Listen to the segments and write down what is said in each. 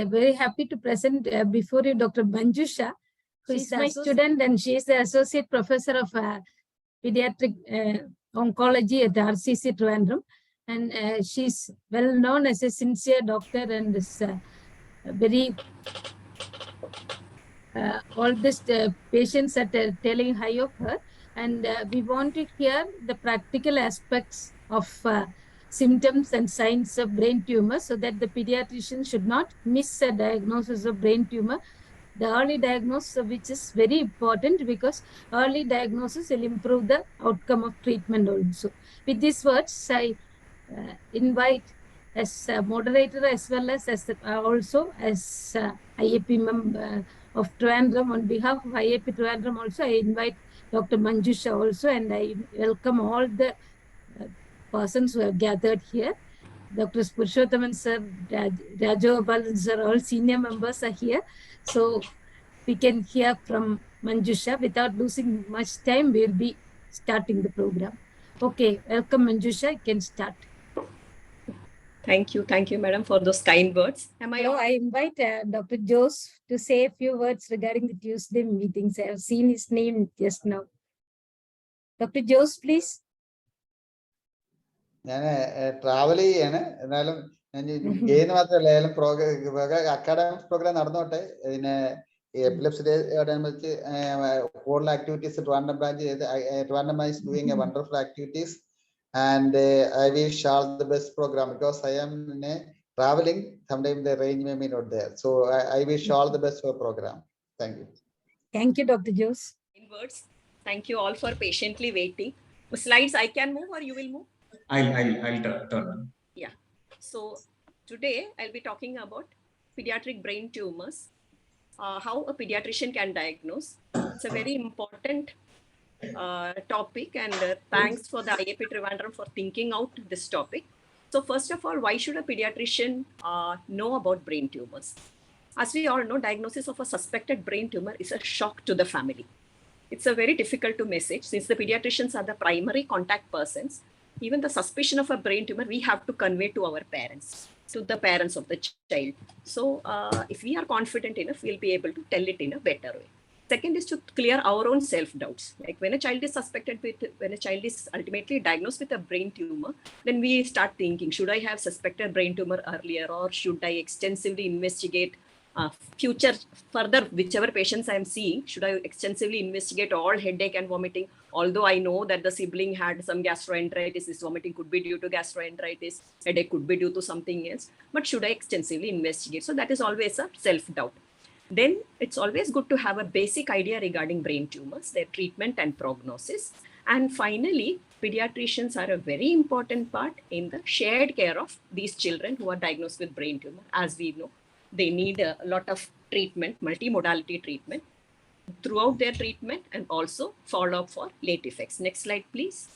very happy to present before you Dr. Manjusha, who is my student, and she is the Associate Professor of Pediatric Oncology at RCC Trivandrum. And she's well known as a sincere doctor and is very, all these patients are telling high of her. And we want to hear the practical aspects of symptoms and signs of brain tumor so that the pediatrician should not miss a diagnosis of brain tumor. The early diagnosis of which is very important because early diagnosis will improve the outcome of treatment also. With these words, I invite as a moderator as well as also as IAP member of Trivandrum. On behalf of IAP Trivandrum also, I invite Dr. Manjusha also, and I welcome all the persons who have gathered here. Dr. Purushothaman sir, Rajagopalan sir, all senior members are here. So we can hear from Manjusha. Without losing much time, we'll be starting the program. Okay, welcome Manjusha, you can start. Thank you, madam, for those kind words. I invite Dr. Jose to say a few words regarding the Tuesday meetings. I have seen his name just now. Dr. Jose, please. Travel gain academic program epilepsy activities at Rwanda branch. Rwanda is doing a wonderful activities, and I wish all the best program because I am traveling. Sometimes the range may be not there, so I wish all the best for program. Thank you. Thank you, Dr. Jose. In words, thank you all for patiently waiting. Slides I can move or you will move? I'll turn. Yeah. So today I'll be talking about pediatric brain tumors, how a pediatrician can diagnose. It's a very important topic, and thanks for the IAP Trivandrum for thinking out this topic. So first of all, why should a pediatrician know about brain tumors? As we all know, diagnosis of a suspected brain tumor is a shock to the family. It's a very difficult to message since the pediatricians are the primary contact persons. Even the suspicion of a brain tumor, we have to convey to our parents, to the parents of the child. So if we are confident enough, we'll be able to tell it in a better way. Second is to clear our own self-doubts. Like when a child is suspected with, when a child is ultimately diagnosed with a brain tumor, then we start thinking, should I have suspected brain tumor earlier, or should I extensively investigate future further, whichever patients I am seeing, should I extensively investigate all headache and vomiting? Although I know that the sibling had some gastroenteritis, this vomiting could be due to gastroenteritis, headache could be due to something else, but should I extensively investigate? So that is always a self-doubt. Then it's always good to have a basic idea regarding brain tumors, their treatment and prognosis. And finally, pediatricians are a very important part in the shared care of these children who are diagnosed with brain tumor. As we know, they need a lot of treatment, multimodality treatment throughout their treatment, and also follow-up for late effects. Next slide, please.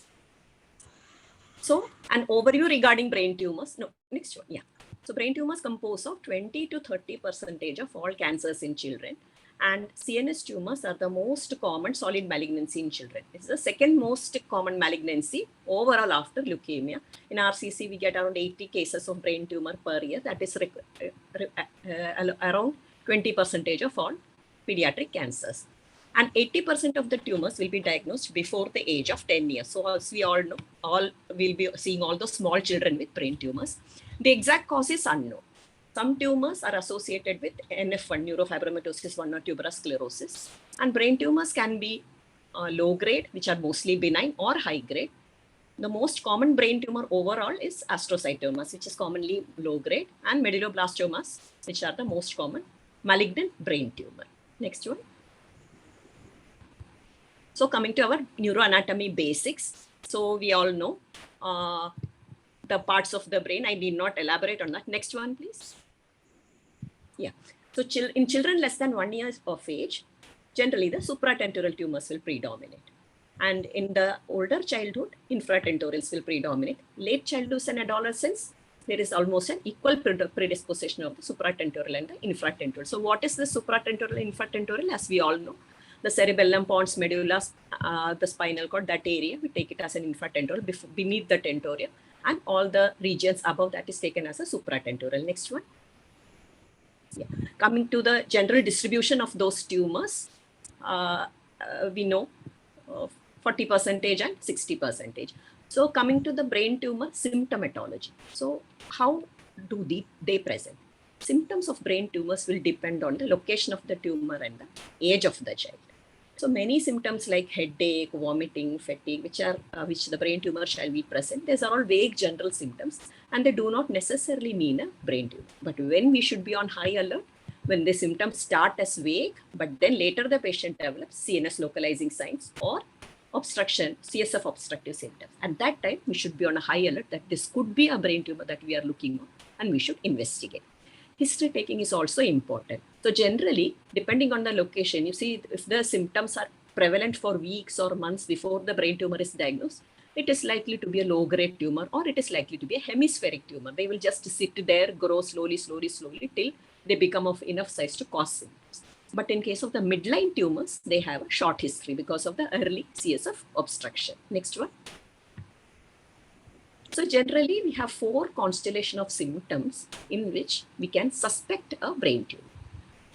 So an overview regarding brain tumors. No, next one, yeah. So brain tumors compose of 20 to 30% of all cancers in children, and CNS tumors are the most common solid malignancy in children. It's the second most common malignancy overall after leukemia. In RCC, we get around 80 cases of brain tumor per year. That is around 20% of all pediatric cancers. And 80% of the tumors will be diagnosed before the age of 10 years. So as we all know, we'll be seeing all the small children with brain tumors. The exact cause is unknown. Some tumors are associated with NF1, neurofibromatosis 1 or tuberous sclerosis. And brain tumors can be low grade, which are mostly benign, or high grade. The most common brain tumor overall is astrocytomas, which is commonly low grade, and medulloblastomas, which are the most common malignant brain tumor. Next one. So coming to our neuroanatomy basics. So we all know the parts of the brain. I need not elaborate on that. Next one, please. Yeah. So in children less than 1 year of age, generally the supratentorial tumors will predominate. And in the older childhood, infratentorials will predominate. Late childhood and adolescence, there is almost an equal predisposition of the supratentorial and the infratentorial. So what is the supratentorial and infratentorial? As we all know, the cerebellum, pons, medulla, the spinal cord, that area, we take it as an infratentorial beneath the tentorial, and all the regions above that is taken as a supratentorial. Next one. Yeah. Coming to the general distribution of those tumors, we know 40% and 60%. So coming to the brain tumor symptomatology. So how do they present? Symptoms of brain tumors will depend on the location of the tumor and the age of the child. So many symptoms like headache, vomiting, fatigue, which the brain tumor shall be present, these are all vague general symptoms and they do not necessarily mean a brain tumor. But when we should be on high alert, when the symptoms start as vague, but then later the patient develops CNS localizing signs or obstruction, CSF obstructive symptoms. At that time, we should be on a high alert that this could be a brain tumor that we are looking on and we should investigate. History taking is also important. So generally, depending on the location, you see if the symptoms are prevalent for weeks or months before the brain tumor is diagnosed, it is likely to be a low-grade tumor or it is likely to be a hemispheric tumor. They will just sit there, grow slowly till they become of enough size to cause symptoms. But in case of the midline tumors, they have a short history because of the early CSF obstruction. Next one. So generally, we have 4 constellation of symptoms in which we can suspect a brain tumor.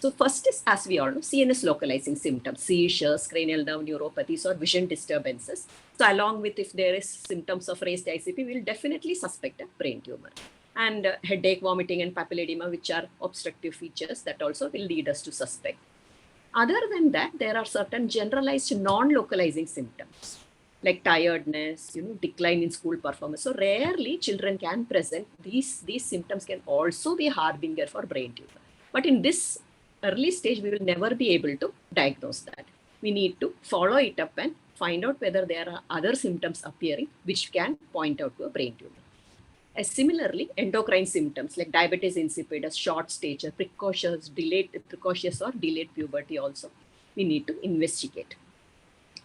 So first is, as we all know, CNS localizing symptoms, seizures, cranial nerve neuropathies, or vision disturbances. So along with if there is symptoms of raised ICP, we will definitely suspect a brain tumor. And headache, vomiting, and papilledema, which are obstructive features, that also will lead us to suspect. Other than that, there are certain generalized non-localizing symptoms like tiredness, decline in school performance. So rarely children can present these symptoms can also be a harbinger for brain tumor. But in this early stage, we will never be able to diagnose that. We need to follow it up and find out whether there are other symptoms appearing which can point out to a brain tumor. Similarly, endocrine symptoms like diabetes insipidus, short stature, precocious or delayed puberty also, we need to investigate.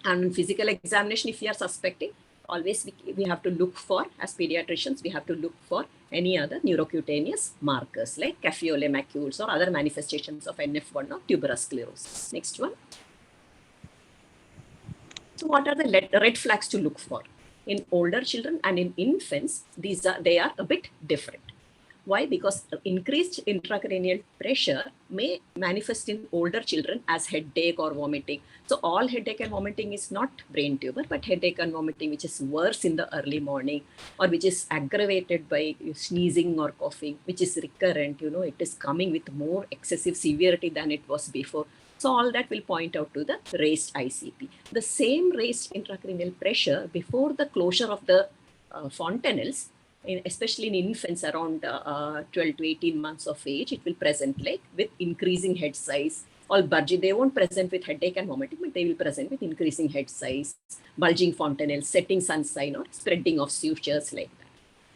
And physical examination, if we are suspecting, always we have to look for, as pediatricians, we have to look for any other neurocutaneous markers like caffeole macules or other manifestations of NF1 or tuberous sclerosis. Next one. So what are the red flags to look for? In older children and in infants, they are a bit different. Why? Because increased intracranial pressure may manifest in older children as headache or vomiting. So all headache and vomiting is not brain tumor, but headache and vomiting which is worse in the early morning or which is aggravated by sneezing or coughing, which is recurrent, it is coming with more excessive severity than it was before. So all that will point out to the raised ICP. The same raised intracranial pressure before the closure of the fontanelles, especially in infants around 12 to 18 months of age, it will present like with increasing head size or bulging. They won't present with headache and vomiting, but they will present with increasing head size, bulging fontanelles, setting sun sign, or spreading of sutures like that.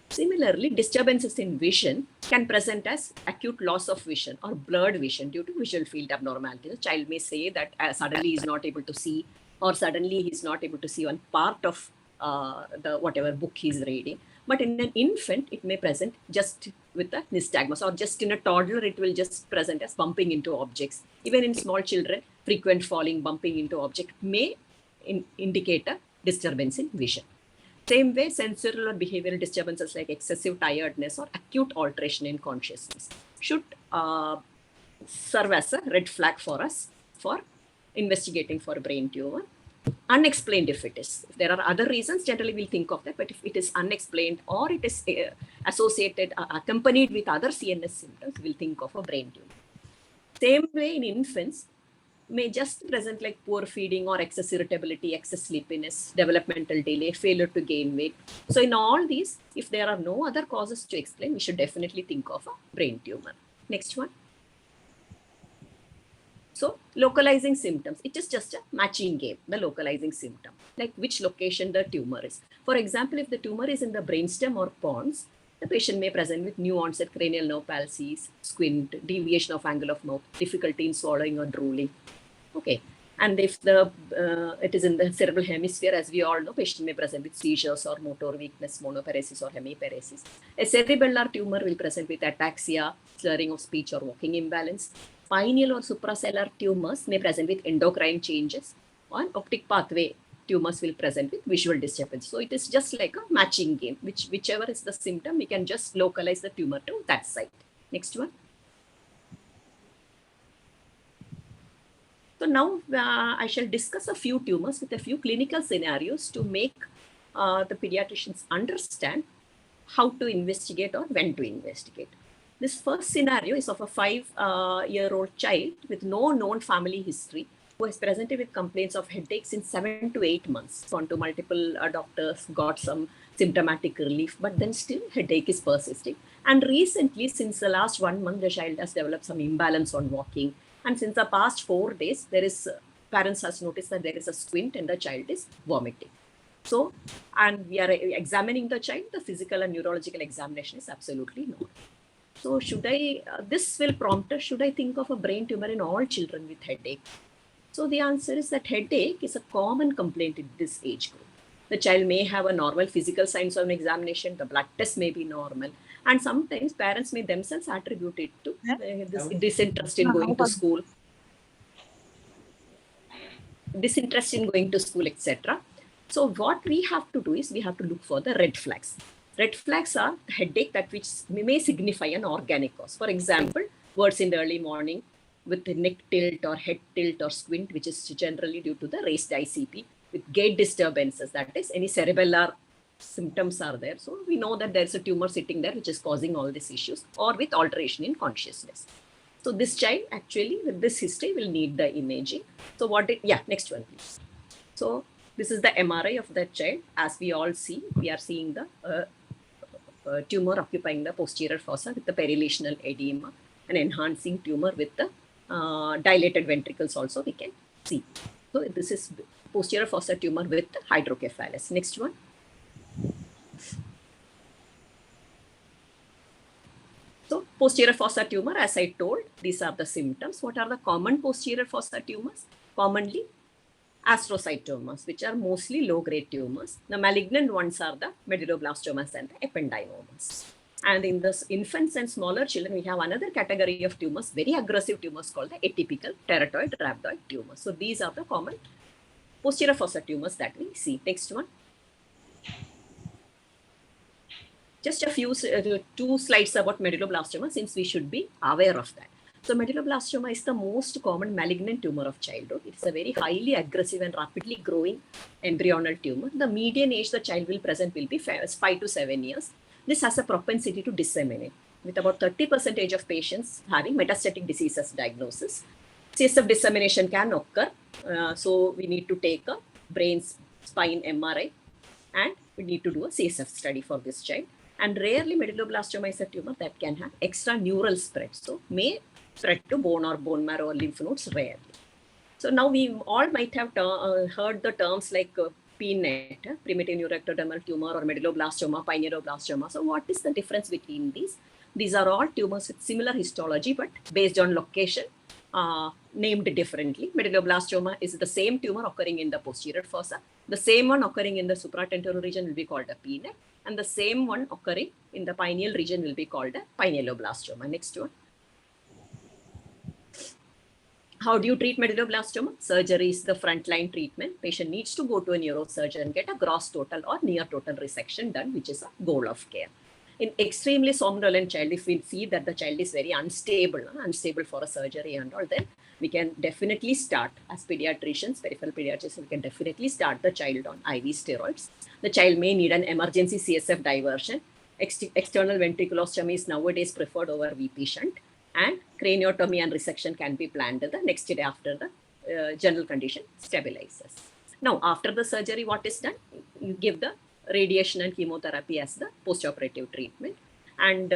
Similarly, disturbances in vision can present as acute loss of vision or blurred vision due to visual field abnormality. The child may say that suddenly he is not able to see, or suddenly he is not able to see one part of the whatever book he is reading. But in an infant, it may present just with a nystagmus, or just in a toddler, it will just present as bumping into objects. Even in small children, frequent falling, bumping into object may indicate a disturbance in vision. Same way, sensorial or behavioral disturbances like excessive tiredness or acute alteration in consciousness should serve as a red flag for us for investigating for brain tumor. Unexplained if it is. If there are other reasons, generally we'll think of that, but if it is unexplained or it is associated, accompanied with other CNS symptoms, we'll think of a brain tumor. Same way in infants, may just present like poor feeding or excess irritability, excess sleepiness, developmental delay, failure to gain weight. So in all these, if there are no other causes to explain, we should definitely think of a brain tumor. Next one. So localizing symptoms, it is just a matching game, the localizing symptom, like which location the tumor is. For example, if the tumor is in the brainstem or pons, the patient may present with new onset cranial nerve palsies, squint, deviation of angle of mouth, difficulty in swallowing or drooling. Okay. And if it is in the cerebral hemisphere, as we all know, patient may present with seizures or motor weakness, monoparesis or hemiparesis. A cerebellar tumor will present with ataxia, slurring of speech or walking imbalance. Pineal or suprasellar tumors may present with endocrine changes. On optic pathway, tumors will present with visual disturbance. So it is just like a matching game, whichever is the symptom, we can just localize the tumor to that site. Next one. So now I shall discuss a few tumors with a few clinical scenarios to make the pediatricians understand how to investigate or when to investigate. This first scenario is of a 5-year-old child with no known family history who has presented with complaints of headaches in 7 to 8 months. Gone to multiple doctors, got some symptomatic relief, but then still headache is persisting. And recently, since the last 1 month, the child has developed some imbalance on walking. And since the past 4 days, there is parents has noticed that there is a squint and the child is vomiting. So, and we are examining the child, the physical and neurological examination is absolutely normal. So should I, this will prompt us, should I think of a brain tumor in all children with headache? So the answer is that headache is a common complaint in this age group. The child may have a normal physical signs on examination, the blood test may be normal, and sometimes parents may themselves attribute it to this disinterest in going to school, etc. So what we have to do is we have to look for the red flags. Red flags are headache that which may signify an organic cause. For example, words in the early morning with the neck tilt or head tilt or squint, which is generally due to the raised ICP, with gait disturbances, that is any cerebellar symptoms are there. So we know that there's a tumor sitting there which is causing all these issues, or with alteration in consciousness. So this child actually with this history will need the imaging. So next one please. So this is the MRI of that child. As we all see, we are seeing the tumor occupying the posterior fossa with the perilesional edema, and enhancing tumor with the dilated ventricles also we can see. So this is posterior fossa tumor with hydrocephalus. Next one. So posterior fossa tumor, as I told, these are the symptoms. What are the common posterior fossa tumors? Commonly astrocytomas, which are mostly low-grade tumors. The malignant ones are the medulloblastomas and the ependymomas. And in the infants and smaller children, we have another category of tumors, very aggressive tumors called the atypical teratoid rhabdoid tumors. So these are the common posterior fossa tumors that we see. Next one. Just a few, 2 slides about medulloblastoma, since we should be aware of that. So medulloblastoma is the most common malignant tumor of childhood. It's a very highly aggressive and rapidly growing embryonal tumor. The median age the child will present will be 5 to 7 years. This has a propensity to disseminate, with about 30% of patients having metastatic disease as diagnosis. CSF dissemination can occur. So we need to take a brain spine MRI, and we need to do a CSF study for this child. And rarely medulloblastoma is a tumor that can have extra neural spread. So may spread to bone or bone marrow or lymph nodes rarely. So now we all might have heard the terms like PNET, primitive neuroectodermal tumor, or medulloblastoma, pinealoblastoma. So what is the difference between these? These are all tumors with similar histology, but based on location, named differently. Medulloblastoma is the same tumor occurring in the posterior fossa. The same one occurring in the supratentorial region will be called a PNET, and the same one occurring in the pineal region will be called a pinealoblastoma. Next one. How do you treat medulloblastoma? Surgery is the frontline treatment. Patient needs to go to a neurosurgeon, get a gross total or near total resection done, which is a goal of care. In extremely somnolent child, if we see that the child is very unstable for a surgery and all, then we can definitely start, as pediatricians, peripheral pediatricians, we can definitely start the child on IV steroids. The child may need an emergency CSF diversion. External ventriculostomy is nowadays preferred over VP shunt, and craniotomy and resection can be planned the next day after the general condition stabilizes. Now, after the surgery, what is done? You give the radiation and chemotherapy as the postoperative treatment. And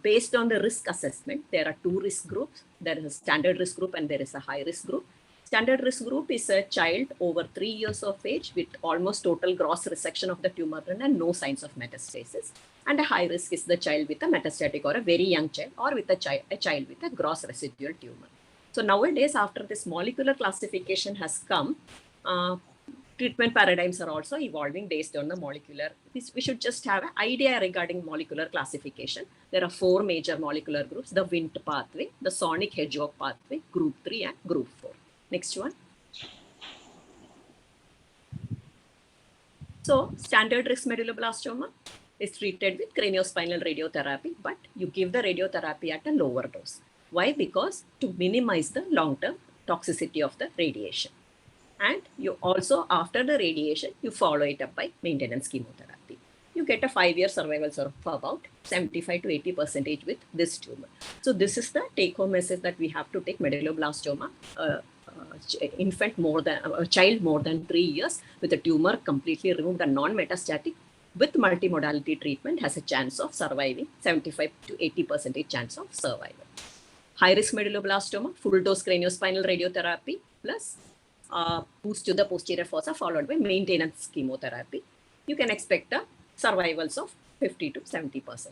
based on the risk assessment, there are 2 risk groups. There is a standard risk group and there is a high risk group. Standard risk group is a child over 3 years of age with almost total gross resection of the tumor and no signs of metastasis. And a high risk is the child with a metastatic or a very young child, or with a child with a gross residual tumor. So nowadays, after this molecular classification has come, treatment paradigms are also evolving based on the molecular. We should just have an idea regarding molecular classification. There are 4 major molecular groups: the Wnt pathway, the sonic hedgehog pathway, group 3 and group 4. Next one. So standard risk medulloblastoma is treated with craniospinal radiotherapy, but you give the radiotherapy at a lower dose. Why? Because to minimize the long-term toxicity of the radiation. And you also, after the radiation, you follow it up by maintenance chemotherapy. You get a 5-year survival of about 75 to 80% with this tumor. So this is the take-home message that we have to take medulloblastoma, infant more than a child more than 3 years with a tumor completely removed and non-metastatic with multimodality treatment has a chance of surviving, 75 to 80% chance of survival. High-risk medulloblastoma, full-dose craniospinal radiotherapy plus boost to the posterior fossa followed by maintenance chemotherapy. You can expect a survivals of 50 to 70%.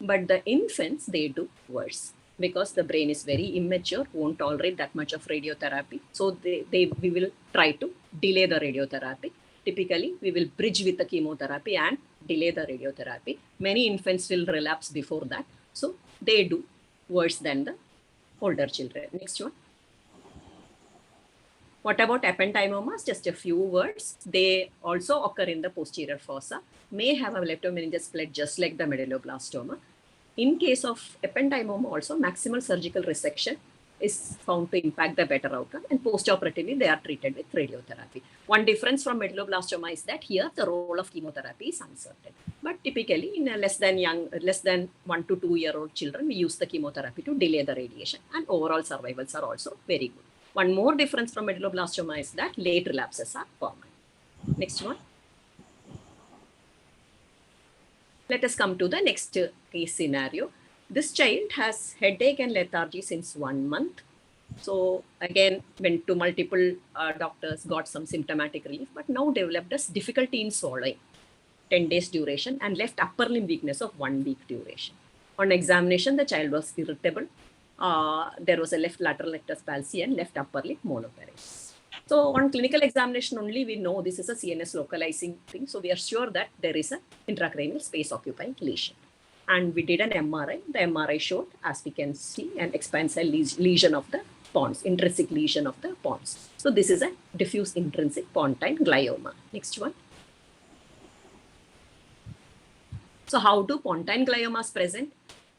But the infants, they do worse because the brain is very immature, won't tolerate that much of radiotherapy. So we will try to delay the radiotherapy. Typically, we will bridge with the chemotherapy and delay the radiotherapy. Many infants will relapse before that. So they do worse than the older children. Next one. What about ependymomas? Just a few words. They also occur in the posterior fossa, may have a leptomeningeal split just like the medulloblastoma. In case of ependymoma also, maximal surgical resection is found to impact the better outcome, and postoperatively they are treated with radiotherapy. One difference from medulloblastoma is that here the role of chemotherapy is uncertain. But typically in a less than 1 to 2 year old children, we use the chemotherapy to delay the radiation, and overall survivals are also very good. One more difference from medulloblastoma is that late relapses are common. Next one. Let us come to the next case scenario. This child has headache and lethargy since 1 month. So again, went to multiple doctors, got some symptomatic relief, but now developed as difficulty in swallowing, 10 days duration, and left upper limb weakness of 1 week duration. On examination, the child was irritable. There was a left lateral rectus palsy and left upper lip monoparesis. So on clinical examination only, we know this is a CNS localizing thing. So we are sure that there is an intracranial space occupying lesion. And we did an MRI. The MRI showed, as we can see, an expansile lesion of the pons, intrinsic lesion of the pons. So this is a diffuse intrinsic pontine glioma. Next one. So how do pontine gliomas present?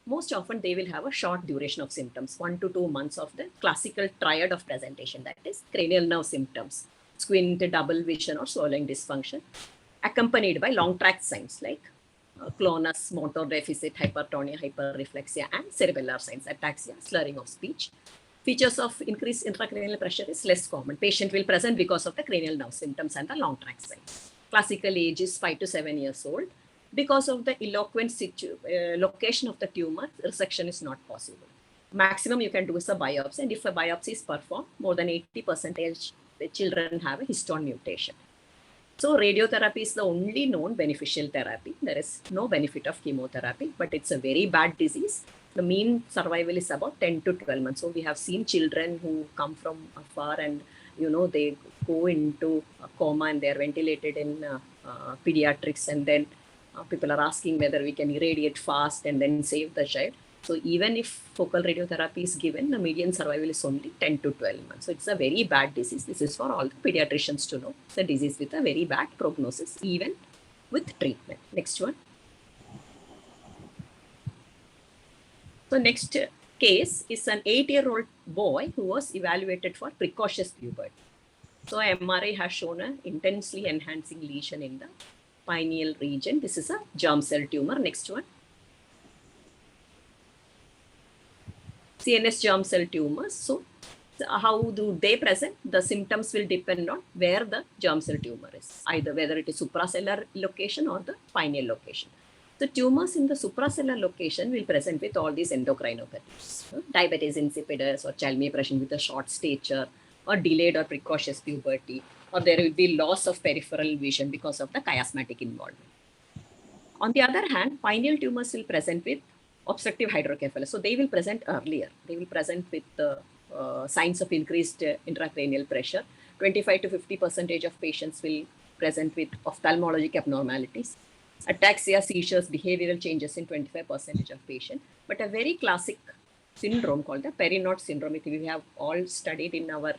Most often they will have a short duration of symptoms, 1 to 2 months of the classical triad of presentation, that is cranial nerve symptoms, squint, double vision or swallowing dysfunction, accompanied by long tract signs like clonus, motor deficit, hypertonia, hyperreflexia, and cerebellar signs, ataxia, slurring of speech. Features of increased intracranial pressure is less common. Patient will present because of the cranial nerve symptoms and the long tract signs. Classical age is 5 to 7 years old. Because of the eloquent location of the tumor, resection is not possible. Maximum you can do is a biopsy, and if a biopsy is performed, more than 80% the children have a histone mutation. So radiotherapy is the only known beneficial therapy. There is no benefit of chemotherapy, but it's a very bad disease. The mean survival is about 10 to 12 months. So we have seen children who come from afar and they go into a coma and they are ventilated in pediatrics, and then people are asking whether we can irradiate fast and then save the child. So even if focal radiotherapy is given, the median survival is only 10 to 12 months. So it's a very bad disease. This is for all the pediatricians to know. It's a disease with a very bad prognosis, even with treatment. Next one. So next case is an 8-year-old boy who was evaluated for precocious puberty. So MRI has shown an intensely enhancing lesion in the pineal region. This is a germ cell tumor. Next one. CNS germ cell tumors. So how do they present? The symptoms will depend on where the germ cell tumor is, either whether it is supracellular location or the pineal location. The tumors in the supracellular location will present with all these endocrinopathies, diabetes insipidus or child may present with a short stature or delayed or precocious puberty, or there will be loss of peripheral vision because of the chiasmatic involvement. On the other hand, pineal tumors will present with obstructive hydrocephalus. So they will present earlier. They will present with signs of increased intracranial pressure. 25 to 50% of patients will present with ophthalmologic abnormalities. Ataxia, seizures, behavioral changes in 25% of patients. But a very classic syndrome called the Perinaut syndrome, which we have all studied in our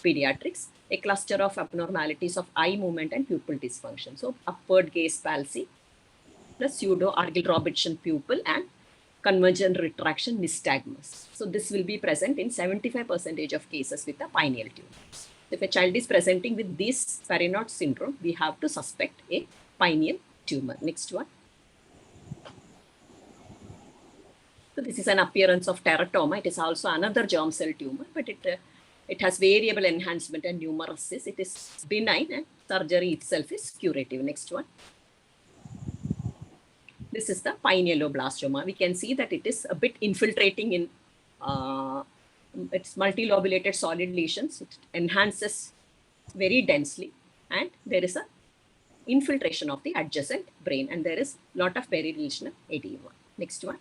pediatrics, a cluster of abnormalities of eye movement and pupil dysfunction. So upward gaze palsy, plus pseudo Argyll-Robertson pupil and convergent retraction nystagmus. So this will be present in 75% of cases with the pineal tumors. If a child is presenting with this Farinot syndrome, we have to suspect a pineal tumor. Next one. So this is an appearance of teratoma. It is also another germ cell tumor, but it has variable enhancement and numerosis. It is benign and surgery itself is curative. Next one. This is the pinealloblastoma. We can see that it is a bit infiltrating in its multilobulated solid lesions. It enhances very densely, and there is a infiltration of the adjacent brain, and there is a lot of perilesional edema. Next one.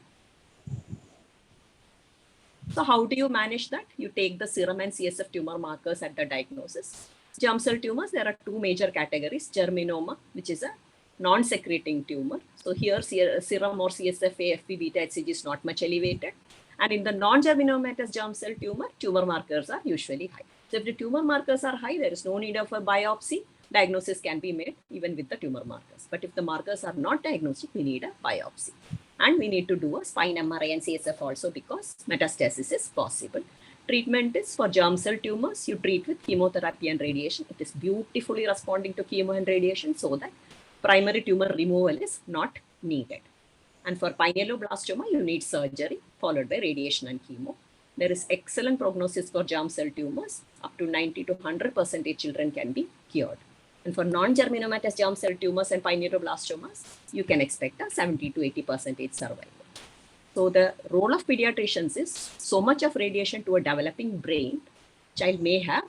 So how do you manage that? You take the serum and CSF tumor markers at the diagnosis. Germ cell tumors, there are two major categories. Germinoma, which is a non-secreting tumor. So here serum or CSF AFP beta HCG is not much elevated. And in the non-germinomatous germ cell tumor markers are usually high. So if the tumor markers are high, there is no need of a biopsy. Diagnosis can be made even with the tumor markers. But if the markers are not diagnostic, we need a biopsy. And we need to do a spine MRI and CSF also because metastasis is possible. Treatment is for germ cell tumors. You treat with chemotherapy and radiation. It is beautifully responding to chemo and radiation so that primary tumor removal is not needed. And for pinealloblastoma, you need surgery followed by radiation and chemo. There is excellent prognosis for germ cell tumors. Up to 90 to 100% children can be cured. And for non-germinomatous germ cell tumors and pinealloblastomas, you can expect a 70 to 80% survival. So the role of pediatricians is so much of radiation to a developing brain. Child may have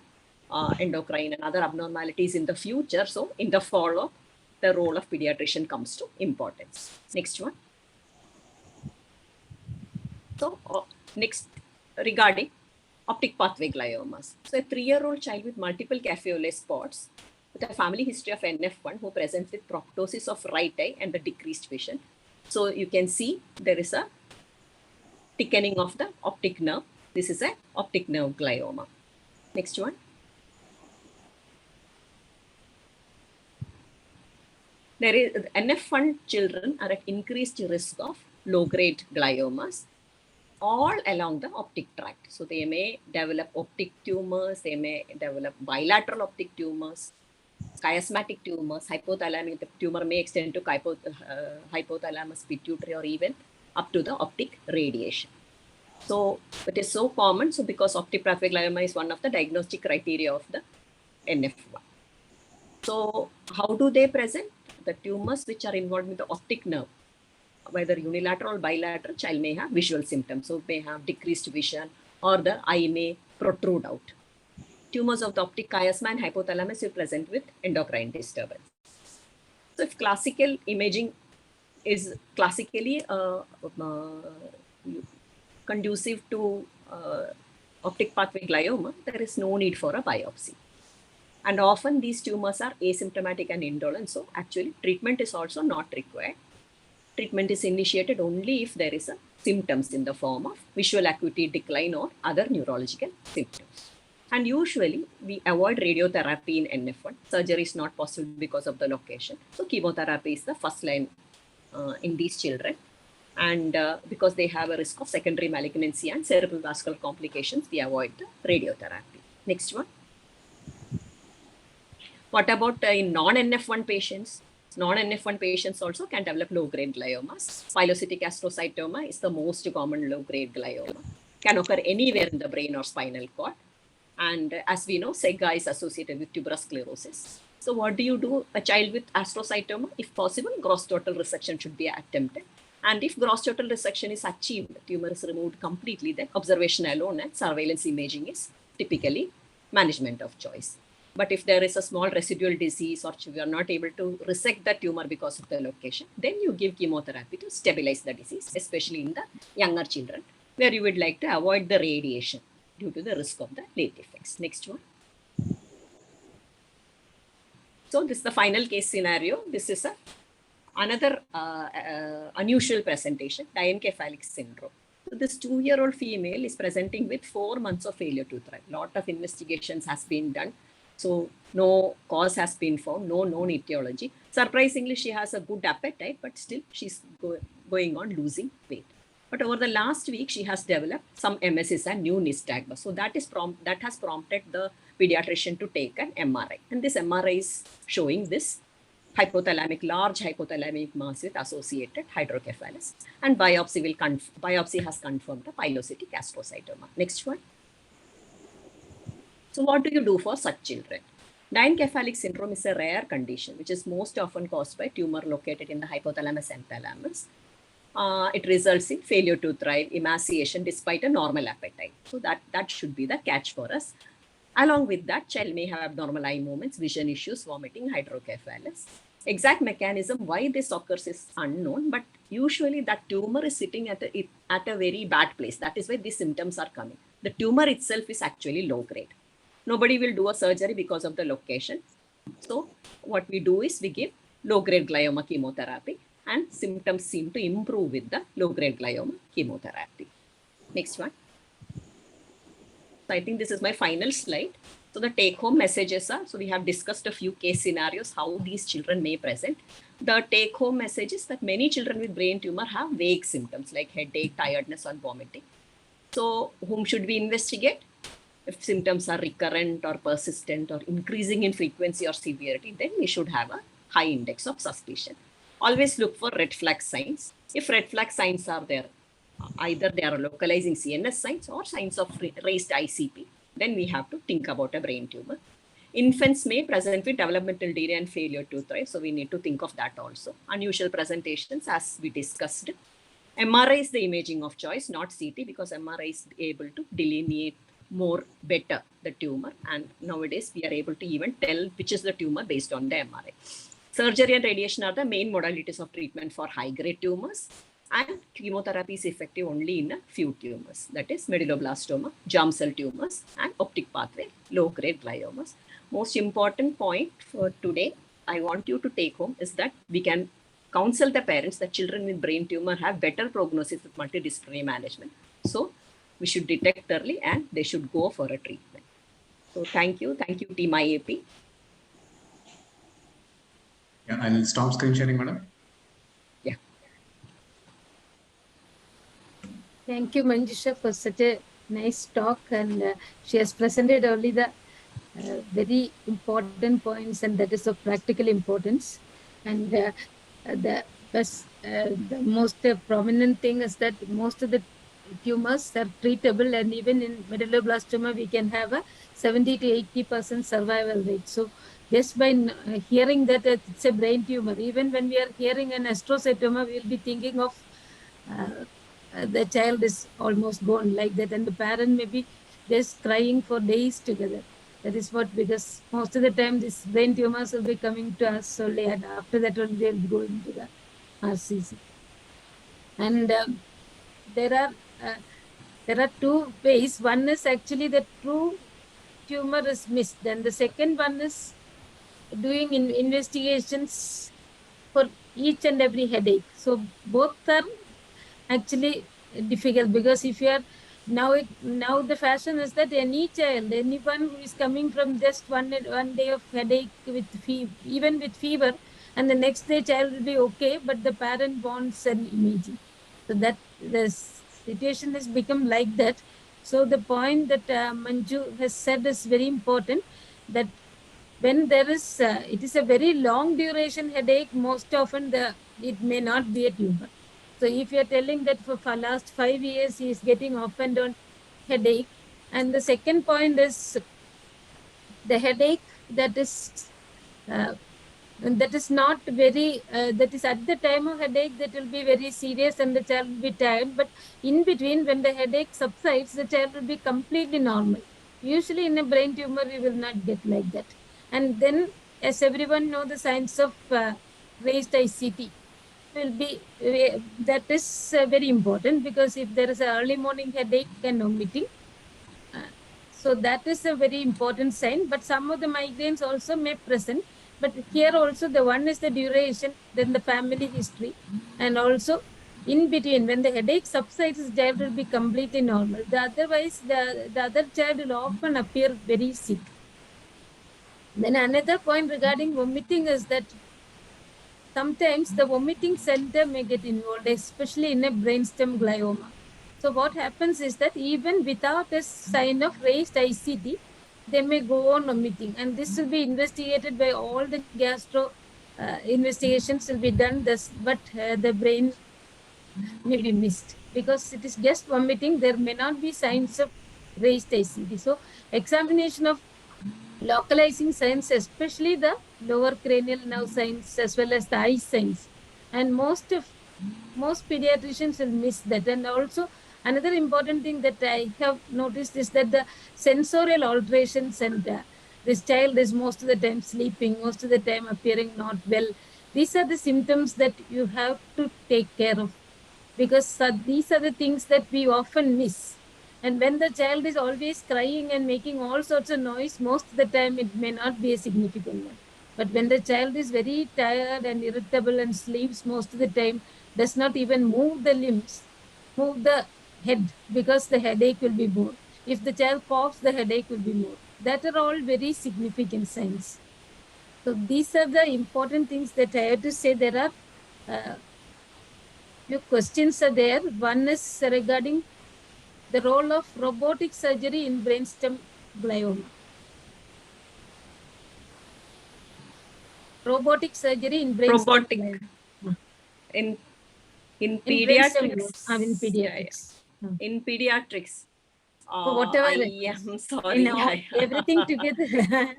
endocrine and other abnormalities in the future. So in the follow-up, the role of pediatrician comes to importance. Next one. So next, regarding optic pathway gliomas. So a 3-year-old child with multiple cafe spots with a family history of NF1 who presents with proptosis of right eye and the decreased vision. So you can see there is a thickening of the optic nerve. This is a optic nerve glioma. Next one. There is NF1 children are at increased risk of low-grade gliomas all along the optic tract. So they may develop optic tumors, they may develop bilateral optic tumors, chiasmatic tumors, hypothalamic. The tumor may extend to hypothalamus, pituitary, or even up to the optic radiation. So it is so common. So because optic pathway glioma is one of the diagnostic criteria of the NF1. So how do they present? The tumors which are involved with the optic nerve, whether unilateral or bilateral, child may have visual symptoms. So may have decreased vision or the eye may protrude out. Tumors of the optic chiasma and hypothalamus will present with endocrine disturbance. So if classical imaging is classically conducive to optic pathway glioma, there is no need for a biopsy. And often these tumors are asymptomatic and indolent. So actually treatment is also not required. Treatment is initiated only if there is a symptoms in the form of visual acuity decline or other neurological symptoms. And usually we avoid radiotherapy in NF1. Surgery is not possible because of the location. So chemotherapy is the first line in these children. And because they have a risk of secondary malignancy and cerebral vascular complications, we avoid the radiotherapy. Next one. What about in non-NF1 patients? Non-NF1 patients also can develop low-grade gliomas. Pilocytic astrocytoma is the most common low-grade glioma. Can occur anywhere in the brain or spinal cord. And as we know, SEGA is associated with tuberous sclerosis. So what do you do? A child with astrocytoma, if possible, gross total resection should be attempted. And if gross total resection is achieved, the tumor is removed completely, then observation alone and surveillance imaging is typically management of choice. But if there is a small residual disease or you are not able to resect the tumor because of the location, then you give chemotherapy to stabilize the disease, especially in the younger children, where you would like to avoid the radiation due to the risk of the late effects. Next one. So this is the final case scenario. This is another unusual presentation, diencephalic syndrome. So this 2-year-old female is presenting with 4 months of failure to thrive. Lot of investigations has been done. So no cause has been found, no known etiology. Surprisingly, she has a good appetite, but still she's going on losing weight. But over the last week, she has developed some MSS and new nystagmus. So that has prompted the pediatrician to take an MRI. And this MRI is showing this large hypothalamic mass with associated hydrocephalus. And biopsy has confirmed a pilocytic astrocytoma. Next one. So what do you do for such children? Diencephalic syndrome is a rare condition, which is most often caused by tumor located in the hypothalamus and thalamus. It results in failure to thrive, emaciation despite a normal appetite. So that should be the catch for us. Along with that, child may have abnormal eye movements, vision issues, vomiting, hydrocephalus. Exact mechanism why this occurs is unknown, but usually that tumor is sitting at a very bad place. That is why these symptoms are coming. The tumor itself is actually low grade. Nobody will do a surgery because of the location. So what we do is we give low-grade glioma chemotherapy, and symptoms seem to improve with the low-grade glioma chemotherapy. Next one. So I think this is my final slide. So the take-home messages are, so we have discussed a few case scenarios, how these children may present. The take-home message is that many children with brain tumor have vague symptoms like headache, tiredness, or vomiting. So whom should we investigate? If symptoms are recurrent or persistent or increasing in frequency or severity, then we should have a high index of suspicion. Always look for red flag signs. If red flag signs are there, either they are localizing CNS signs or signs of raised ICP, then we have to think about a brain tumor. Infants may present with developmental delay and failure to thrive, so we need to think of that also. Unusual presentations, as we discussed. MRI is the imaging of choice, not CT, because MRI is able to delineate better the tumor, and nowadays we are able to even tell which is the tumor based on the MRI. Surgery and radiation are the main modalities of treatment for high-grade tumors, and chemotherapy is effective only in a few tumors, that is medulloblastoma, germ cell tumors, and optic pathway low-grade gliomas. Most important point for today I want you to take home is that we can counsel the parents that children with brain tumor have better prognosis with multidisciplinary management. So we should detect early and they should go for a treatment. So thank you team IAP. Yeah, I'll stop screen sharing, madam. Yeah. Thank you, Manjusha, for such a nice talk, and she has presented only the very important points, and that is of practical importance. And the most prominent thing is that most of the tumors are treatable, and even in medulloblastoma we can have a 70 to 80% survival rate. So just by hearing that it's a brain tumor, even when we are hearing an astrocytoma, we will be thinking of the child is almost gone like that, and the parent may be just crying for days together. That is what, because most of the time these brain tumors will be coming to us only, and after that only they will be going to the RCC. And there are two ways. One is actually the true tumor is missed, and the second one is doing investigations for each and every headache. So both are actually difficult, because if you are now the fashion is that anyone who is coming from just one day of headache with even with fever, and the next day child will be okay, but the parent wants an imaging. So that the situation has become like that. So the point that Manju has said is very important, that when there is it is a very long duration headache, most often it may not be a tumor. So if you're telling that for last 5 years he is getting off and on headache, and the second point is the headache that is not very, that is at the time of headache that will be very serious and the child will be tired, but in between when the headache subsides, the child will be completely normal. Usually in a brain tumor, we will not get like that. And then, as everyone know, the signs of raised ICT will be, that is very important, because if there is an early morning headache and vomiting, so that is a very important sign. But some of the migraines also may present. But here also the one is the duration, then the family history, and also in between when the headache subsides, the child will be completely normal. Otherwise, the other child will often appear very sick. Then another point regarding vomiting is that sometimes the vomiting center may get involved, especially in a brainstem glioma. So what happens is that even without a sign of raised ICT, they may go on vomiting, and this will be investigated by all the gastro investigations will be done. But the brain may be missed because it is just vomiting. There may not be signs of raised ICT. So examination of localizing signs, especially the lower cranial nerve signs as well as the eye signs, and most pediatricians will miss that. And also another important thing that I have noticed is that the sensorial alterations, and this child is most of the time sleeping, most of the time appearing not well. These are the symptoms that you have to take care of, because these are the things that we often miss. And when the child is always crying and making all sorts of noise, most of the time it may not be a significant one. But when the child is very tired and irritable and sleeps most of the time, does not even move the limbs, move the head, because the headache will be more. If the child coughs, the headache will be more. That are all very significant signs. So these are the important things that I have to say. There are few questions are there. One is regarding the role of robotic surgery in brainstem glioma. Robotic surgery in brainstem glioma. In In pediatrics. in pediatrics. In pediatrics. So whatever I am sorry. Everything together.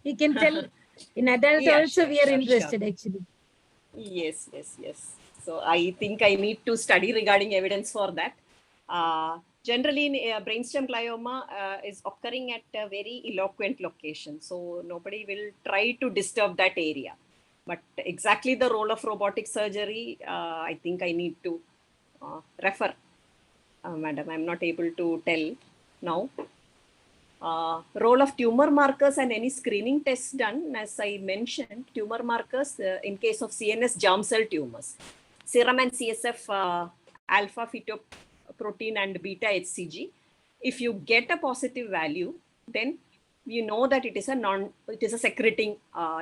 You can tell in adult Yeah, also sure, we are sure, interested sure. actually. Yes. So I think I need to study regarding evidence for that. Generally, in brainstem glioma is occurring at a very eloquent location, so nobody will try to disturb that area. But exactly the role of robotic surgery, I think I need to refer, madam. I'm not able to tell now. Role of tumor markers and any screening tests done, as I mentioned, tumor markers in case of CNS germ cell tumors, serum and CSF alpha fetoprotein and beta HCG. If you get a positive value, then you know that it is a secreting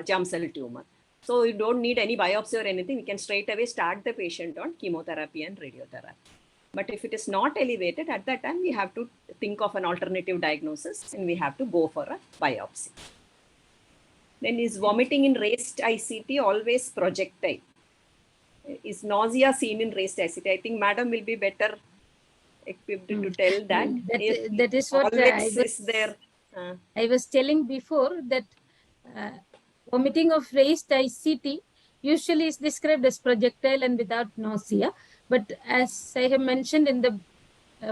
germ cell tumor. So you don't need any biopsy or anything. You can straight away start the patient on chemotherapy and radiotherapy. But if it is not elevated, at that time, we have to think of an alternative diagnosis and we have to go for a biopsy. Then is vomiting in raised ICT always projectile? Is nausea seen in raised ICT? I think madam will be better equipped to tell that. That is what I was telling before, that vomiting of raised ICT usually is described as projectile and without nausea. But as I have mentioned, in the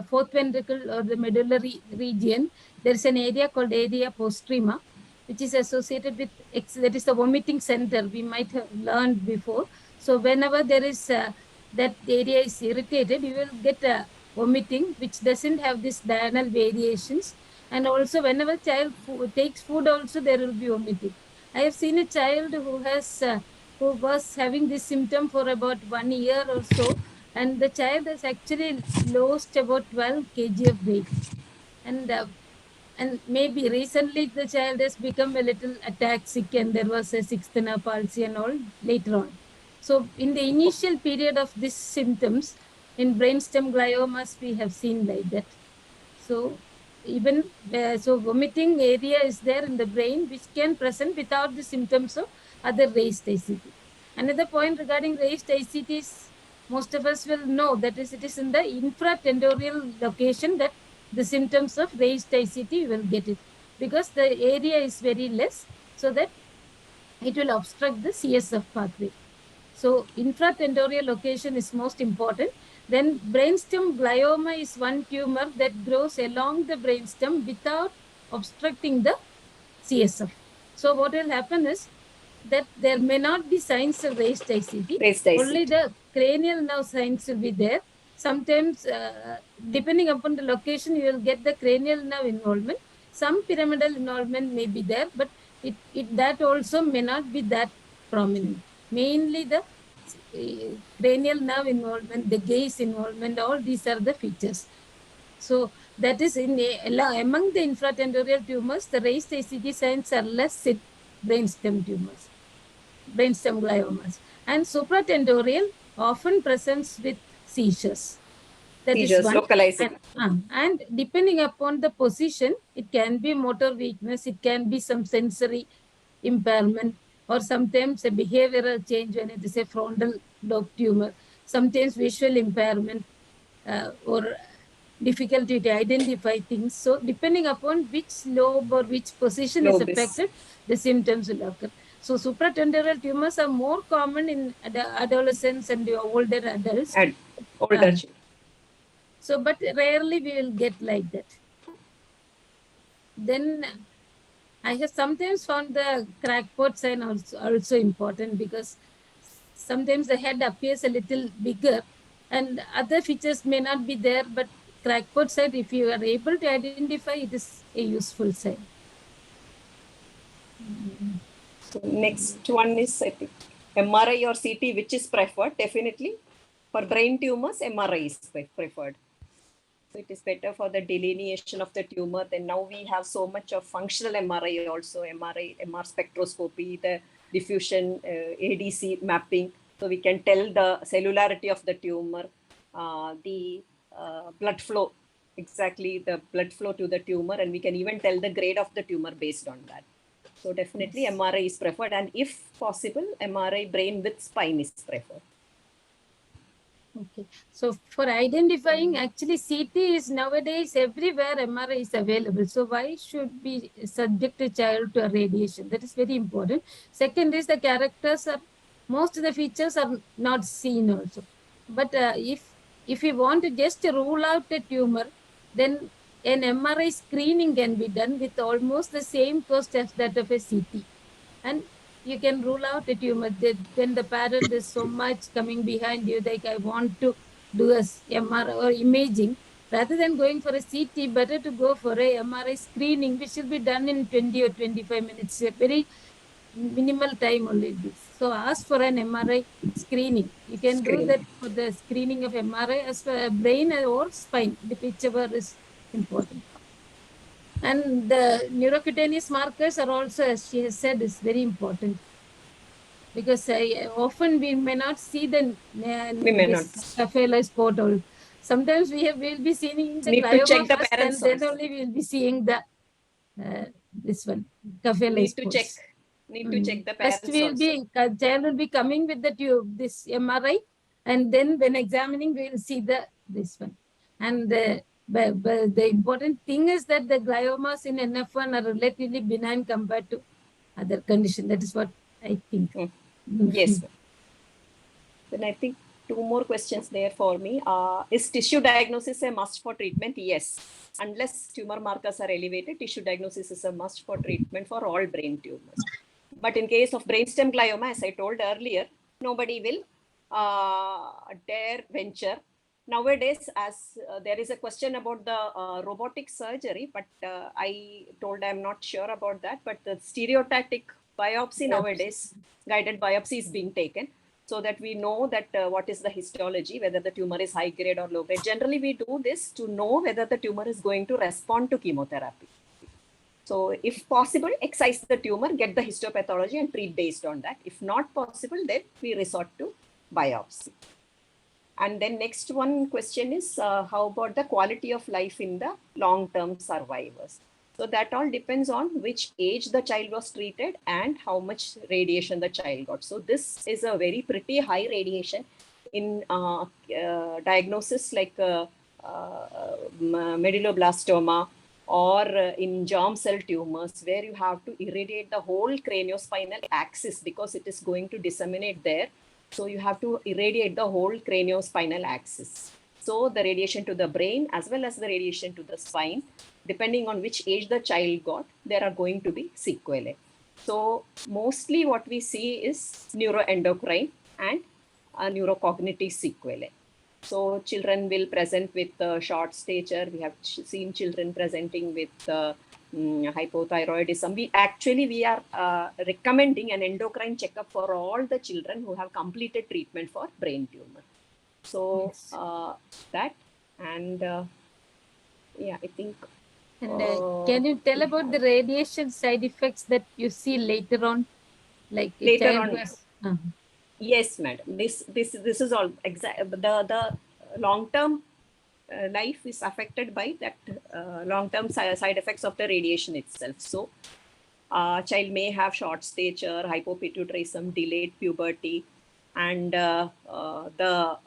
fourth ventricle or the medullary region, there is an area called area postrema, which is associated with that is the vomiting center. We might have learned before. So whenever there is that area is irritated, you will get vomiting, which doesn't have these diurnal variations. And also whenever child takes food, also there will be vomiting. I have seen a child who was having this symptom for about 1 year or so, and the child has actually lost about 12 kg of weight. And maybe recently the child has become a little ataxic, and there was a sixth nerve palsy and all later on. So in the initial period of these symptoms, in brainstem gliomas, we have seen like that. So even so vomiting area is there in the brain, which can present without the symptoms of other raised ICT. Another point regarding raised ICT is, most of us will know that it is in the infratentorial location that the symptoms of raised ICT will get it, because the area is very less, so that it will obstruct the CSF pathway. So infratentorial location is most important. Then brainstem glioma is one tumor that grows along the brainstem without obstructing the CSF. So what will happen is that there may not be signs of raised ICT. Only the cranial nerve signs will be there. Sometimes, depending upon the location, you will get the cranial nerve involvement. Some pyramidal involvement may be there, but that also may not be that prominent. Mainly the cranial nerve involvement, the gaze involvement, all these are the features. So that is among the infratentorial tumors, the raised ICT signs are less in brainstem tumors, brainstem gliomas. And supratentorial often presents with seizures. That is Seizures, one. localizing. And depending upon the position, it can be motor weakness, it can be some sensory impairment, or sometimes a behavioral change when it is a frontal lobe tumor, sometimes visual impairment, or difficulty to identify things. So depending upon which lobe or which position is Lobes. affected, the symptoms will occur. So supratentorial tumors are more common in adolescents and older adults. And older children. So, but rarely we will get like that. Then I have sometimes found the crackpot sign also important, because sometimes the head appears a little bigger and other features may not be there, but crackpot sign, if you are able to identify, it is a useful sign. So next one is, I think, MRI or CT, which is preferred? Definitely. For brain tumors, MRI is preferred. So it is better for the delineation of the tumor. Then now we have so much of functional MRI also, MRI, MR spectroscopy, the diffusion, ADC mapping. So we can tell the cellularity of the tumor, the blood flow, exactly the blood flow to the tumor, and we can even tell the grade of the tumor based on that. So definitely Yes. MRI is preferred, and if possible, MRI brain with spine is preferred. Okay. So for identifying, actually CT is nowadays everywhere, MRI is available. So why should we subject a child to a radiation? That is very important. Second is the characters are, most of the features are not seen also. But if we want to just rule out a tumor, then an MRI screening can be done with almost the same cost as that of a CT. And you can rule out a tumor. Then the parent is so much coming behind you, like, I want to do a MRI or imaging. Rather than going for a CT, better to go for a MRI screening, which will be done in 20 or 25 minutes. A very minimal time only this. So ask for an MRI screening. You can do that for the screening of MRI as for brain or spine, whichever is important. And the neurocutaneous markers are also, as she has said, is very important, because often we may not see the We may not. this café spot. Or sometimes we'll be seeing the Need to check glioma the first, parents and then also. only we'll be seeing the this one café Need to check. spots. Need to check the First, parents also. child will be coming with the tube, this MRI, and then when examining, we will see this one. And but the important thing is that the gliomas in NF1 are relatively benign compared to other conditions. That is what I think. Yes. Then I think two more questions there for me. Is tissue diagnosis a must for treatment? Yes. Unless tumor markers are elevated, tissue diagnosis is a must for treatment for all brain tumors. But in case of brainstem glioma, as I told earlier, nobody will dare venture. Nowadays, as there is a question about the robotic surgery, but I told I'm not sure about that. But the stereotactic biopsy nowadays, guided biopsy is being taken, so that we know that what is the histology, whether the tumor is high grade or low grade. Generally, we do this to know whether the tumor is going to respond to chemotherapy. So if possible, excise the tumor, get the histopathology and treat based on that. If not possible, then we resort to biopsy. And then next one question is, how about the quality of life in the long-term survivors? So that all depends on which age the child was treated and how much radiation the child got. So this is a very pretty high radiation in diagnosis like medulloblastoma or in germ cell tumors, where you have to irradiate the whole craniospinal axis because it is going to disseminate there. So you have to irradiate the whole craniospinal axis. So the radiation to the brain as well as the radiation to the spine, depending on which age the child got, there are going to be sequelae. So mostly what we see is neuroendocrine and neurocognitive sequelae. So children will present with short stature. We have seen children presenting with hypothyroidism. We are recommending an endocrine checkup for all the children who have completed treatment for brain tumor. So Yes. that, and yeah, I think. And can you tell about the radiation side effects that you see later on, like a Later child on. was? Yes, madam. This is all the long term life is affected by that long term side effects of the radiation itself. So, child may have short stature, hypopituitarism, delayed puberty, and the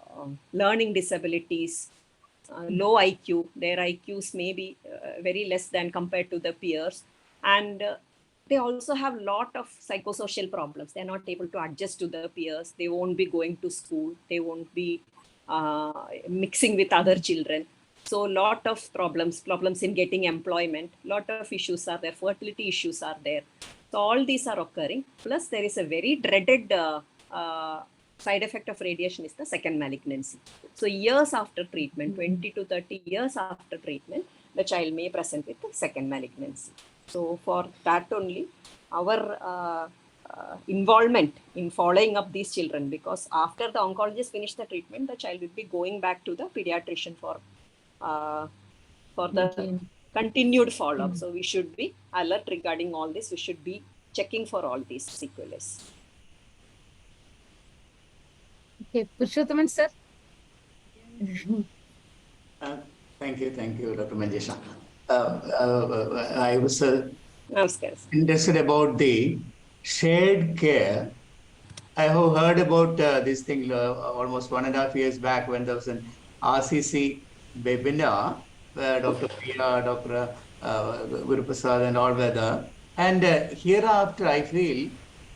learning disabilities, low IQ. Their IQs may be very less than compared to the peers, and they also have a lot of psychosocial problems. They're not able to adjust to the peers. They won't be going to school. They won't be mixing with other children. So a lot of problems in getting employment, lot of issues are there, fertility issues are there. So all these are occurring. Plus there is a very dreaded side effect of radiation is the second malignancy. So years after treatment, 20 to 30 years after treatment, the child may present with the second malignancy. So for that only, our involvement in following up these children, because after the oncologist finish the treatment, the child will be going back to the pediatrician for the continued follow-up. So we should be alert regarding all this. We should be checking for all these sequelae. Okay, Purushothaman sir. Thank you, Dr. Manjusha. I was interested about the shared care. I have heard about this thing almost 1.5 years back when there was an RCC webinar where Dr. Priya, Dr. Guru Prasad and all were there. And hereafter, I feel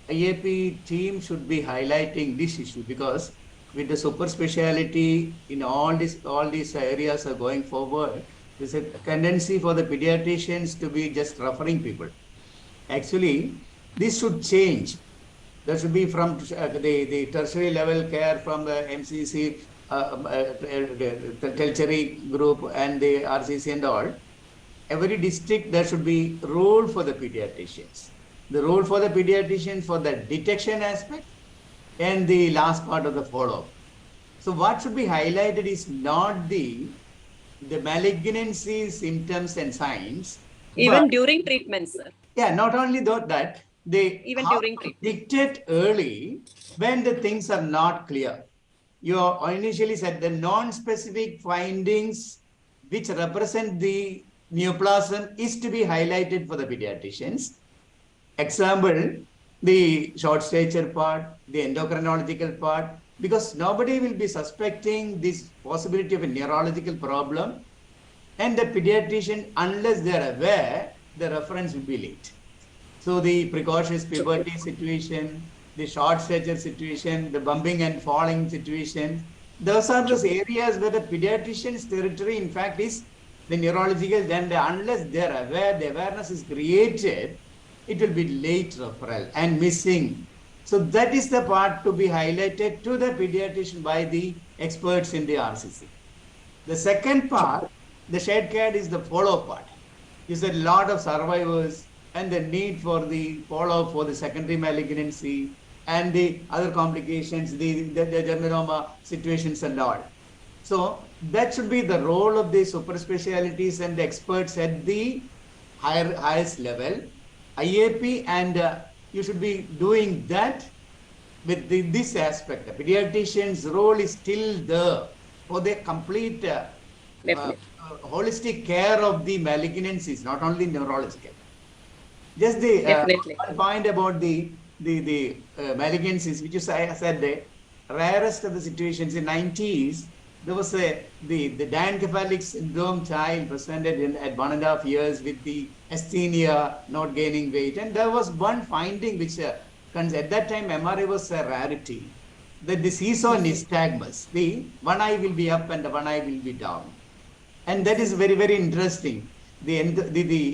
IAP team should be highlighting this issue, because with the super speciality in all these areas are going forward, there's a tendency for the pediatricians to be just referring people. Actually, this should change. There should be from the tertiary level care from the MCC, the tertiary group and the RCC and all. Every district, there should be role for the pediatricians. The role for the pediatrician for the detection aspect and the last part of the follow-up. So what should be highlighted is not the malignancy symptoms and signs. Even during treatment, sir. Yeah, not only that, they even during treatment. Detect early when the things are not clear. You initially said the non-specific findings which represent the neoplasm is to be highlighted for the pediatricians. Example, the short stature part, the endocrinological part, because nobody will be suspecting this possibility of a neurological problem, and the pediatrician, unless they are aware, the reference will be late. So the precocious puberty situation, the short stature situation, the bumping and falling situation, those are those areas where the pediatrician's territory, in fact, is the neurological. Then unless they are aware, the awareness is created, it will be late referral and missing. So that is the part to be highlighted to the pediatrician by the experts in the RCC. The second part, the shared care, is the follow-up part. Is a lot of survivors and the need for the follow-up for the secondary malignancy and the other complications, the germinoma situations and all. So that should be the role of the super specialties and the experts at the highest level. IAP, and you should be doing that with this aspect. The pediatrician's role is still there for the complete holistic care of the malignancies, not only neurological. Just the one point about the malignancies, which you said the rarest of the situations in 90s, there was the diencephalic syndrome child presented at 1.5 years with the asthenia, not gaining weight. And there was one finding which at that time MRI was a rarity, that the seesaw nystagmus, the one eye will be up and the one eye will be down. And that is very, very interesting. The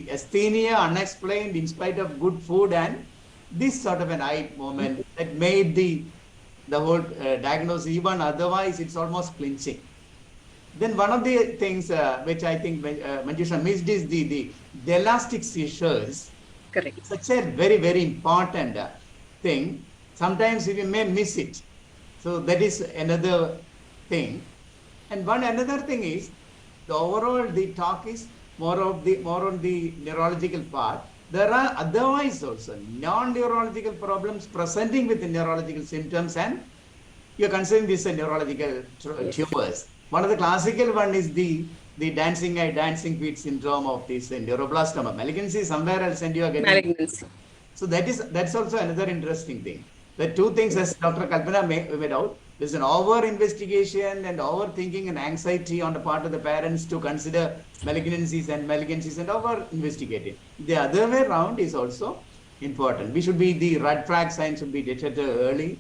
asthenia unexplained in spite of good food and this sort of an eye movement that made the whole diagnosis, even otherwise it's almost clinching. Then one of the things which I think Manjusha missed is the elastic seizures. Correct. It's such a very, very important thing. Sometimes we may miss it. So that is another thing. And another thing is, the overall the talk is more on the neurological part. There are otherwise also non-neurological problems presenting with the neurological symptoms and you're considering this a neurological tumors. One of the classical one is the dancing eye, dancing feet syndrome of this neuroblastoma. Malignancy somewhere I'll send you again. Malignancy. So that's also another interesting thing. The two things as Dr. Kalpana made out, there's an over-investigation and overthinking and anxiety on the part of the parents to consider malignancies and over-investigating. The other way around is also important. We should be, the red flag signs should be detected early.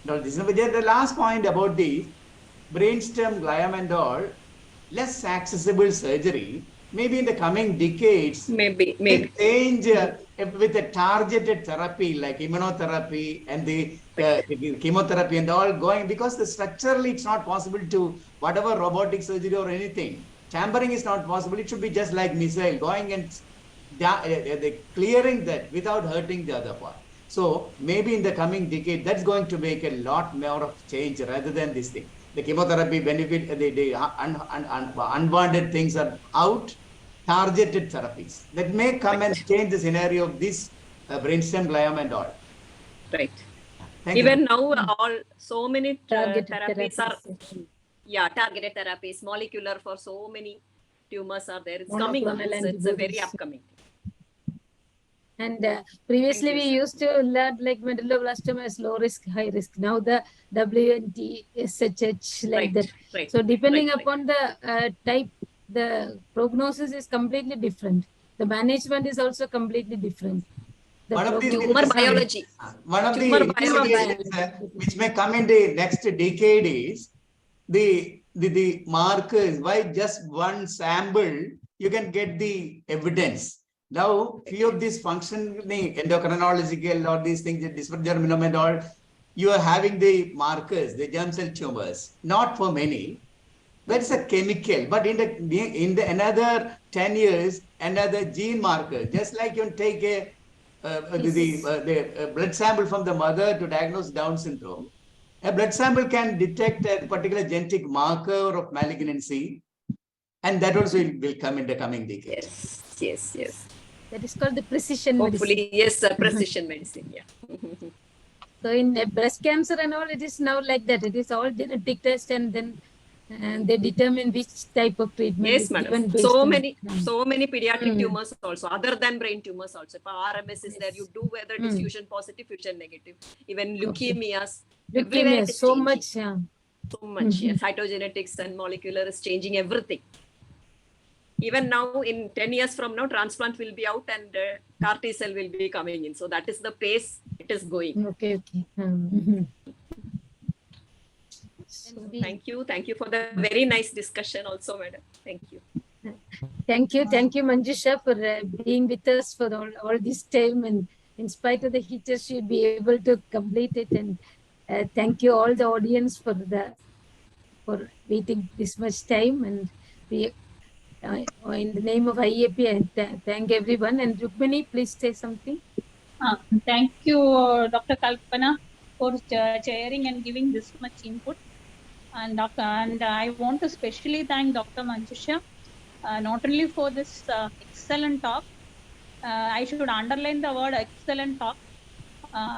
Now, this is the last point about the brainstem, glioma and all, less accessible surgery. Maybe in the coming decades, maybe change with a targeted therapy like immunotherapy and the chemotherapy and all going, because structurally it's not possible to, whatever robotic surgery or anything, tampering is not possible. It should be just like missile going and clearing that without hurting the other part. So maybe in the coming decade, that's going to make a lot more of change rather than this thing. The chemotherapy benefit, the unwanted things are out, targeted therapies that may come and change the scenario of this brainstem, glioma and all. Right. Thank Even you. now, so many Targeted therapies are, therapies. targeted therapies, molecular for so many tumors are there. It's coming. It's a very upcoming. And previously Thank you, we used to learn like medulloblastoma as low risk, high risk. Now the WNT, SHH like that. Right. So depending upon the type, the prognosis is completely different. The management is also completely different. One of the tumor biology. One of Tumor the investigations which may come in the next decade is the markers. Why just one sample you can get the evidence. Now, few of these functioning endocrinological or these things, dysgerminome and all, you are having the markers, the germ cell tumors, not for many. That's a chemical, but in the another 10 years, another gene marker, just like you take the blood sample from the mother to diagnose Down syndrome. A blood sample can detect a particular genetic marker of malignancy, and that also will come in the coming decade. Yes. That is called the precision Hopefully, medicine. yes, precision medicine. Yeah. So in breast cancer and all, it is now like that. It is all genetic test, and then they determine which type of treatment Yes, is madam. given based So on many pediatric tumors also, other than brain tumors also. If RMS is there, you do whether it is fusion positive, fusion negative. Even leukemias, everywhere it is so changing. much. So much, yes. Cytogenetics and molecular is changing everything. Even now, in 10 years from now, transplant will be out and CAR T cell will be coming in. So that is the pace it is going. Okay. So thank you for the very nice discussion also, madam. Thank you. Thank you, Manjusha, for being with us for all this time, and in spite of the heaters, you'll be able to complete it. And thank you all the audience for waiting this much time. And we, in the name of IAP, I thank everyone. And Rukmini, please say something. Thank you, Dr. Kalpana, for chairing and giving this much input. And I want to specially thank Dr. Manjusha, not only for this excellent talk. I should underline the word excellent talk,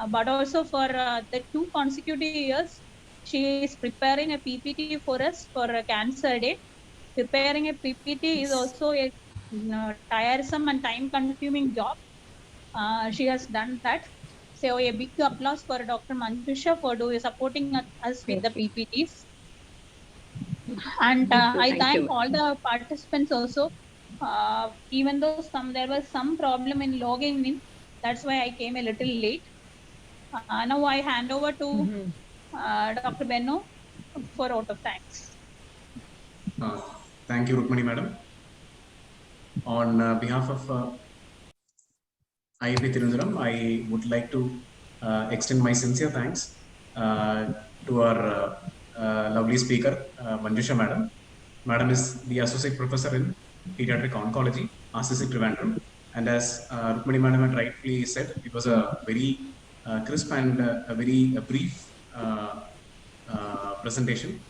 but also for the 2 consecutive years, she is preparing a PPT for us for a Cancer Day. Preparing a PPT is also a tiresome and time-consuming job. She has done that. So a big applause for Dr. Manjusha for supporting us with the PPTs. And I thank all the participants also. Even though there was some problem in logging in, that's why I came a little late. Now I hand over to Dr. Benno for vote of thanks. Thank you, Rukmini madam. On behalf of IAP Tirundaram, I would like to extend my sincere thanks to our lovely speaker, Manjusha madam. Madam is the Associate Professor in Pediatric Oncology, RCC Trivandrum. And as Rukmini madam had rightly said, it was a very crisp and a very brief presentation.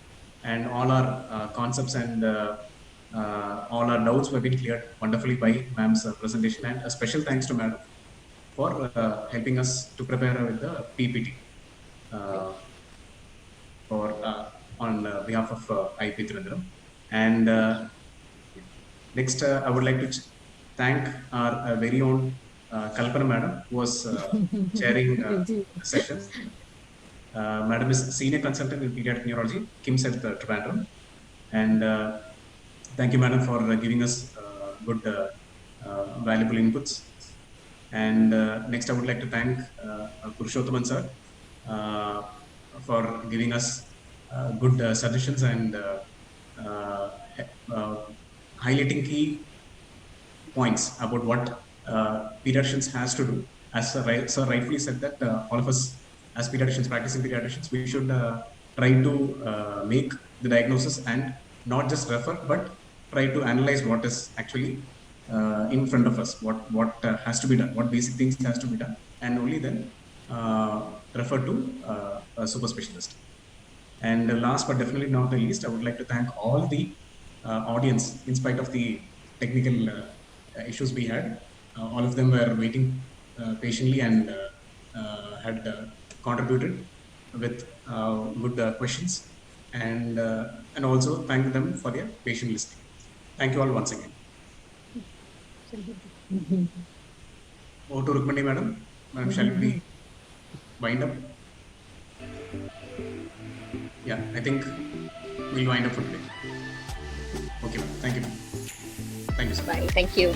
And all our concepts and all our doubts were being cleared wonderfully by ma'am's presentation. And a special thanks to madam for helping us to prepare with the PPT. behalf of IP Tirunelveli. And next, I would like to thank our very own Kalpana Madam, who was chairing the session. Madam is Senior Consultant in Pediatric Neurology, KIMS at Trivandrum. And thank you, Madam, for giving us good, valuable inputs. And next, I would like to thank Purushothaman sir for giving us good suggestions and highlighting key points about what pediatricians has to do. As sir rightfully said that all of us as pediatricians, practicing pediatricians, we should try to make the diagnosis and not just refer, but try to analyze what is actually in front of us, what has to be done, what basic things has to be done, and only then refer to a super specialist. And last but definitely not the least, I would like to thank all the audience, in spite of the technical issues we had. All of them were waiting patiently and had contributed with good questions, and also thank them for their patient listening. Thank you all once again. Over to Rukmani, madam. Madam, shall we wind up? Yeah, I think we'll wind up for today. Okay, thank you. Thank you, sir. Bye. Thank you.